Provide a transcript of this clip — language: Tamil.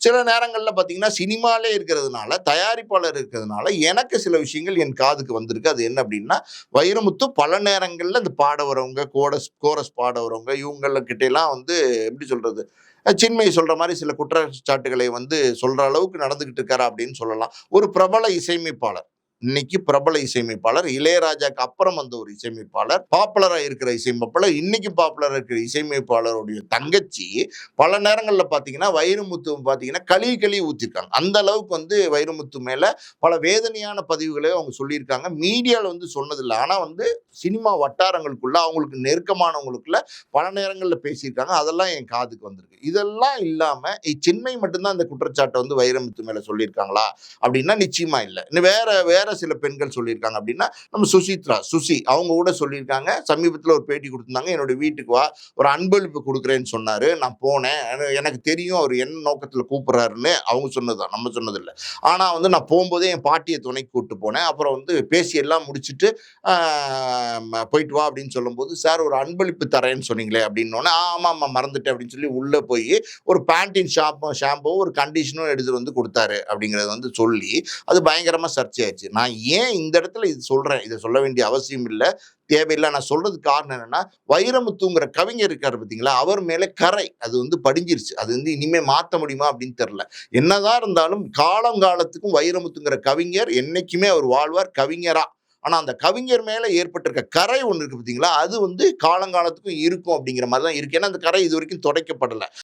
சில நேரங்கள்ல பார்த்தீங்கன்னா, சினிமாலே இருக்கிறதுனால, தயாரிப்பாளர் இருக்கிறதுனால, எனக்கு சில விஷயங்கள் என் காதுக்கு வந்திருக்கு. அது என்ன அப்டின்னா, வைரமுத்து பல நேரங்கள்ல இந்த பாட வரவங்க, கோரஸ் பாட வரவங்க, இவங்ககிட்டலாம் வந்து எப்படி சொல்றது? சின்மயி சொல்ற மாரி சில குற்றச்சாட்டுகளை வந்து சொல்ற அளவுக்கு நடந்துகிட்டு இருக்காரா அப்படின்னு சொல்லலாம். ஒரு பிரபல இசையமைப்பாளர். இன்னைக்கு பிரபல இசையமைப்பாளர். இளையராஜாக்கு அப்புறம் வந்த ஒரு இசையமைப்பாளர். பாப்புலரா இருக்கிற இசையமைப்பாளர். இன்னைக்கு பாப்புலரா இருக்கிற இசையமைப்பாளருடைய தங்கச்சி, பல நேரங்கள்ல பார்த்தீங்கன்னா, வைரமுத்து பார்த்தீங்கன்னா, கழுவி ஊத்திருக்காங்க. அந்த அளவுக்கு வந்து வைரமுத்து மேல பல வேதனையான பதிவுகள அவங்க சொல்லியிருக்காங்க. மீடியால வந்து சொன்னதில்ல. ஆனா வந்து சினிமா வட்டாரங்களுக்குள்ள, அவங்களுக்கு நெருக்கமானவங்களுக்குள்ள பல நேரங்கள்ல பேசியிருக்காங்க. அதெல்லாம் என் காதுக்கு வந்திருக்கு. இதெல்லாம் இல்லாம, சின்மயி மட்டும் தான் இந்த குற்றச்சாட்ட வந்து வைரமுத்து மேல சொல்லியிருக்காங்களா? அப்படின்னா நிச்சயமா இல்ல. இன்னும் வேற வேற சில பெண்கள் சொல்லியிருக்காங்க அப்படின்னா, நம்ம சுசி அவங்க கூட சொல்லியிருக்காங்க. சமீபத்தில ஒரு பேட்டி குடுத்திருந்தாங்க. "என்னுடைய வீட்டுக்கு வா, ஒரு அன்பளிப்பு குடுக்குறேன்னு சொன்னாரு. நான் போனேன். எனக்கு தெரியும் அவரு என்ன நோக்கத்தில கூப்பிடுறாருன்னு." அவங்க சொன்னது தான். நம்ம சொன்னது இல்ல. ஆனா வந்து நான் போம்போதே என் பாட்டிய துணைக்கு கூட்டு போனேன். அப்புறம் வந்து பேசி எல்லாம் முடிச்சுட்டு, ஆ "போயிட்டு வா" அப்படின்னு சொல்லும்போது, "சார் ஒரு அன்பளிப்பு தரேன்னு சொன்னீங்களே" அப்படின்னோனே, "ஆமாமா மறந்துட்டேன்" அப்படின்னு சொல்லி உள்ள போயி ஒரு பேண்டீன் ஷாம்பூ, ஒரு கண்டிஷனரும் எடுத்துட்டு வந்து குடுத்தாரு அப்படிங்கிறத வந்து சொல்லி, அது பயங்கரமா சர்ச்சையாச்சு. நான் ஏன் இந்த இடத்துல இது சொல்றேன்? இத சொல்ல வேண்டிய அவசியம் இல்ல, தேவையில்ல. நான் சொல்றதுக்கு காரணம் என்னன்னா, வைரமுத்துங்கிற கவிஞர் இருக்காரு பார்த்தீங்களா, அவர் மேல கறை. அது வந்து படிஞ்சிருச்சு. அது வந்து இனிமே மாத்த முடியுமா அப்படின்னு தெரியல. என்னதான் இருந்தாலும் காலம் காலத்துக்கும் வைரமுத்துங்கிற கவிஞர் என்னைக்குமே அவர் வாழ்வார் கவிஞரா. ஆனா அந்த கவிஞர் மேல ஏற்பட்டிருக்க கறை ஒண்ணு இருக்கு பார்த்தீங்களா, அது வந்து காலங்காலத்துக்கும் இருக்கும் அப்படிங்கிற மாரி தான் இருக்கு. ஏன்னா அந்த கறை இதுவரைக்கும் துடைக்கப்படல.